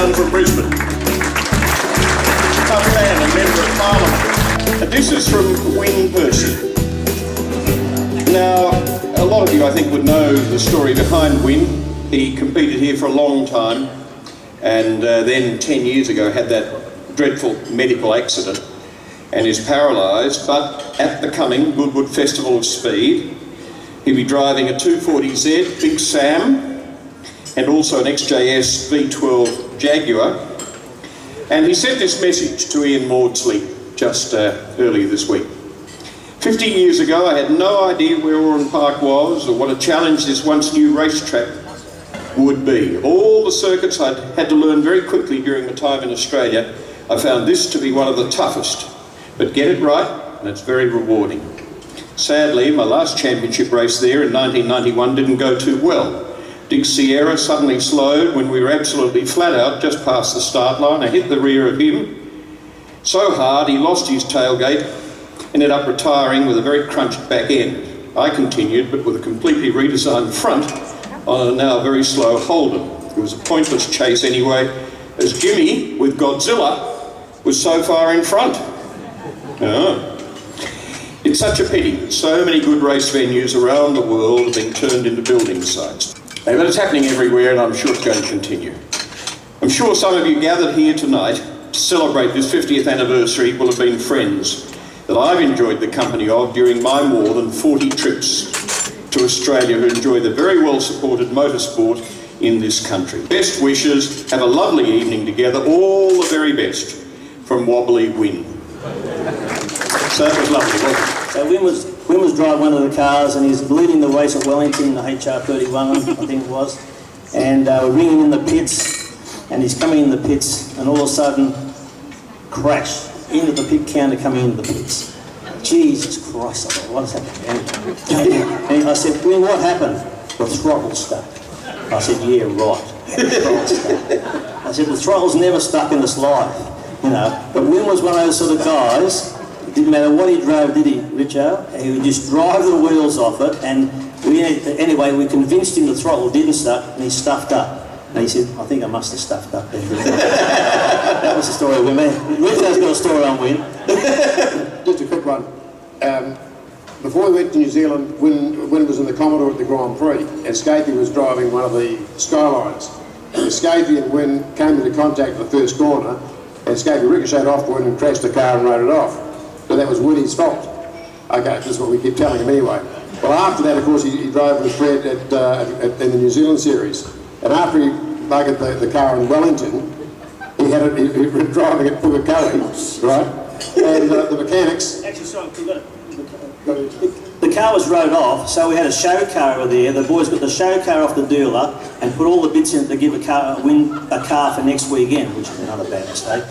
down from Brisbane. Tough man, a member of Parliament. And this is from Win Percy. Now, a lot of you, I think, would know the story behind Win. He competed here for a long time, and then 10 years ago had that dreadful medical accident and is paralysed, but at the coming Goodwood Festival of Speed, he'll be driving a 240Z Big Sam and also an XJS V12 Jaguar. And he sent this message to Ian Maudsley just earlier this week. 50 years ago, I had no idea where Oran Park was or what a challenge this once new racetrack would be. All the circuits I'd had to learn very quickly during my time in Australia, I found this to be one of the toughest. But get it right, and it's very rewarding. Sadly, my last championship race there in 1991 didn't go too well. Dick Sierra suddenly slowed when we were absolutely flat out just past the start line. I hit the rear of him so hard he lost his tailgate, ended up retiring with a very crunched back end. I continued, but with a completely redesigned front on a now very slow Holden. It was a pointless chase anyway, as Jimmy, with Godzilla, was so far in front. It's such a pity that so many good race venues around the world have been turned into building sites. But it's happening everywhere, and I'm sure it's going to continue. I'm sure some of you gathered here tonight to celebrate this 50th anniversary will have been friends that I've enjoyed the company of during my more than 40 trips to Australia, who enjoy the very well supported motorsport in this country. Best wishes, have a lovely evening together, all the very best from Wobbly Win. So that was lovely, wasn't it? So Win was driving one of the cars, and he's leading the race at Wellington, the HR31, I think it was. And we're ringing in the pits, and he's coming in the pits, and all of a sudden, crash into the pit counter coming into the pits. Jesus Christ, I thought, what has happened? And I said, Win, what happened? The throttle stuck. I said, yeah, right. The throttle stuck. I said, the throttle's never stuck in this life. You know, but Win was one of those sort of guys, it didn't matter what he drove, did he, Richo? He would just drive the wheels off it, and anyway, we convinced him the throttle didn't stuck, and he stuffed up. And he said, I think I must have stuffed up there. That was the story of Win. Richo's got a story on Win. Just a quick one. Before we went to New Zealand, Win was in the Commodore at the Grand Prix, and Scapey was driving one of the Skylines. And Scapey and Win came into contact at the first corner, and Scapey ricocheted off Win and crashed the car and rode it off. But that was Winnie's fault. Okay, this is what we keep telling him anyway. Well, after that, of course, he drove with Fred in the New Zealand series. And after he buggered the car in Wellington, he was driving it for the curry, right? And the mechanics... Actually, sorry, the car was rode off, so we had a show car over there. The boys got the show car off the dealer and put all the bits in it to give Win a car for next weekend, which is another bad mistake.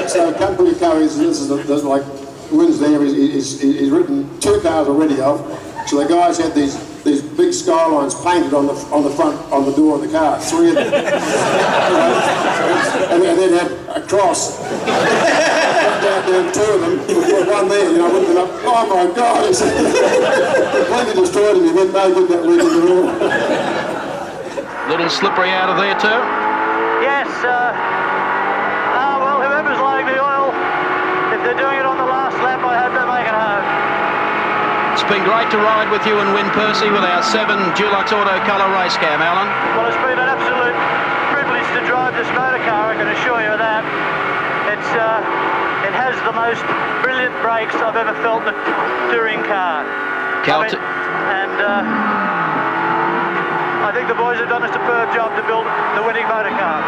so company curries, this is like Win's there. He's written 2 cars already off. So the guys had these big Skylines painted on the front, on the door of the car, 3 of them. and then had a cross. Down there, 2 of them, with 1 there, you know, looking up, oh my God, he said, completely destroyed him, he went no good that weekend at all. Little slippery out of there too? Yes, well, whoever's laying the oil, if they're doing it on the last lap, I hope they make it home. It's been great to ride with you and Win Percy with our 7 Dulux Auto Colour race cam, Alan. Well, it's been an absolute privilege to drive this motor car, I can assure you of that. It has the most brilliant brakes I've ever felt in a touring car. I think the boys have done a superb job to build the winning motor car.